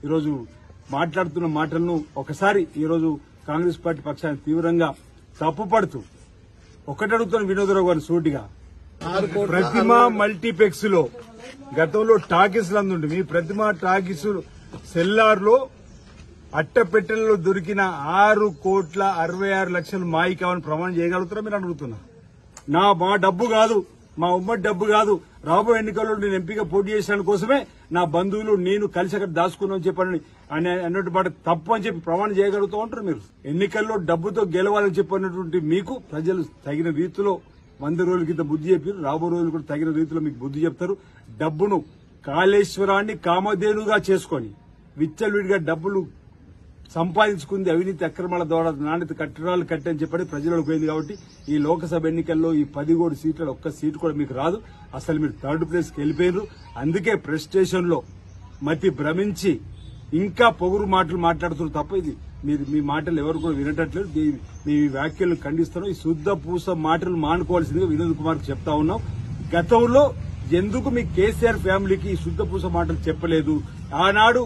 ఈరోజు మాట్లాడుతున్న మాటలను ఒకసారి ఈరోజు కాంగ్రెస్ పార్టీ పక్షాన్ని తీవ్రంగా తప్పుపడుతూ ఒకటి అడుగుతున్న వినోదరావు గారు సూటిగా ప్రతిమ మల్టీప్లెక్స్ లో గతంలో టాకీస్ లందుండి మీ ప్రతిమ టాకీస్ సెల్లార్ లో అట్టపెట్టెల్లో దొరికిన 6,66,00,000 మాయి కావాలని ప్రమాణం చేయగలుగుతారా మీరు అడుగుతున్నా మా డబ్బు కాదు, మా ఉమ్మడి డబ్బు కాదు, రాబోయే ఎన్నికల్లో నేను ఎంపీగా పోటీ చేసిన కోసమే నా బంధువులు నేను కలిసి అక్కడ దాచుకున్నామని చెప్పని అన్నట్టు మాట తప్పు అని చెప్పి ప్రమాణం చేయగలుగుతూ ఉంటారు మీరు. ఎన్నికల్లో డబ్బుతో గెలవాలని చెప్పినటువంటి మీకు ప్రజలు తగిన రీతిలో 100 రోజుల కింద బుద్ధి చెప్పారు. రాబో రోజులు కూడా తగిన రీతిలో మీకు బుద్ధి చెప్తారు. డబ్బును కాళేశ్వరాన్ని కామధేనుగా చేసుకొని విచ్చలవిడిగా డబ్బులు సంపాదించుకుంది అవినీతి అక్రమాల ద్వారా నాణ్యత కట్టడాలు కట్టని చెప్పని ప్రజలకు పోయింది. కాబట్టి ఈ లోక్సభ ఎన్నికల్లో ఈ 17 సీట్లలో ఒక్క సీటు కూడా మీకు రాదు. అసలు మీరు థర్డ్ ప్లేస్కి వెళ్లిపోయారు. అందుకే ప్రెస్ స్టేషన్ లో మతి భ్రమించి ఇంకా పొగురు మాటలు మాట్లాడుతున్నారు తప్ప ఇది మీ మాటలు ఎవరు కూడా వినటట్లేదు. మీ వ్యాఖ్యలను ఖండిస్తున్నాం. ఈ శుద్ధ పూస మాటలు మానుకోవాల్సిందిగా వినోద్ కుమార్ చెప్తా ఉన్నాం. గతంలో ఎందుకు మీ కేసీఆర్ ఫ్యామిలీకి ఈ శుద్ధ పూస మాటలు చెప్పలేదు? ఆనాడు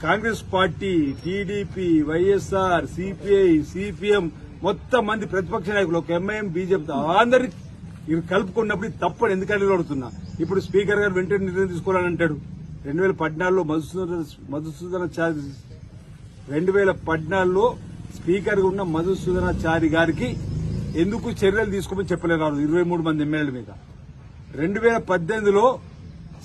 Congress party, TDP, YSR, CPI, CPM మొత్తం మంది ప్రతిపక్ష నాయకులు, ఒక ఎంఐఎం, బీజేపీ అందరినీ ఇవి కలుపుకున్నప్పుడు తప్పని ఎందుకని అడుగుతున్నా. ఇప్పుడు స్పీకర్ గారు వెంటనే నిర్ణయం తీసుకోవాలని అంటాడు. 2014లో మధుసూదనాచారి 2014లో స్పీకర్ గా ఉన్న మధుసూదనాచారి గారికి ఎందుకు చర్యలు తీసుకోమని చెప్పలేరు 23 మంది ఎమ్మెల్యేల మీద. 2018లో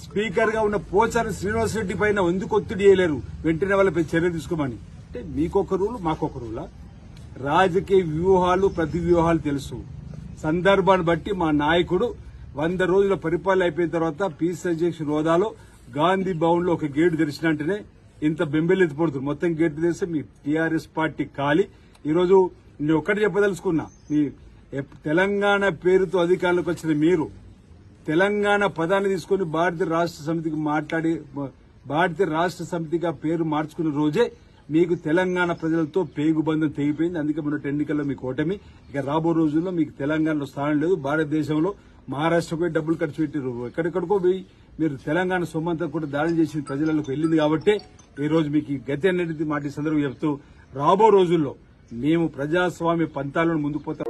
స్పీకర్ గా ఉన్న పోచారి శ్రీనివాసరెడ్డి పైన ఎందుకు ఒత్తిడి చేయలేరు వెంటనే వాళ్ళపై చర్యలు తీసుకోమని? అంటే మీకొక రూలు మాకొక రూలా? రాజకీయ వ్యూహాలు ప్రతి వ్యూహాలు తెలుసు. సందర్భాన్ని బట్టి మా నాయకుడు 100 రోజుల పరిపాలన అయిపోయిన తర్వాత పీస్ అధ్యక్షుడు హోదాలో గాంధీ భవన్ లో ఒక గేటు తెరిచినట్టునే ఇంత బెంబెలెత్తిపడుతుంది. మొత్తం గేటు తెరిస్తే మీ టీఆర్ఎస్ పార్టీ ఖాళీ. ఈరోజు నేను ఒక్కటి చెప్పదలుచుకున్నా. మీ తెలంగాణ పేరుతో అధికారంలోకి వచ్చిన మీరు తెలంగాణ పదాన్ని తీసుకుని భారతీయ రాష్ట్ర సమితికి మాట్లాడి భారతీయ రాష్ట్ర సమితిగా పేరు మార్చుకున్న రోజే మీకు తెలంగాణ ప్రజలతో పేగుబంధం తెగిపోయింది. అందుకే మొన్నటి ఎన్నికల్లో మీకు ఓటమి. ఇక రాబో రోజుల్లో మీకు తెలంగాణలో స్థానం లేదు. భారతదేశంలో మహారాష్ట్రకు డబ్బులు ఖర్చు పెట్టారు, ఎక్కడెక్కడికో పోయి మీరు తెలంగాణ సొమ్మంతా కూడా దాడి చేసిన ప్రజలకు వెళ్లింది. కాబట్టి ఈ రోజు మీకు ఈ గతి అనేది మాట సందర్భంగా చెప్తూ రాబో రోజుల్లో మేము ప్రజాస్వామ్య పంతాలను ముందుకు పోతాం.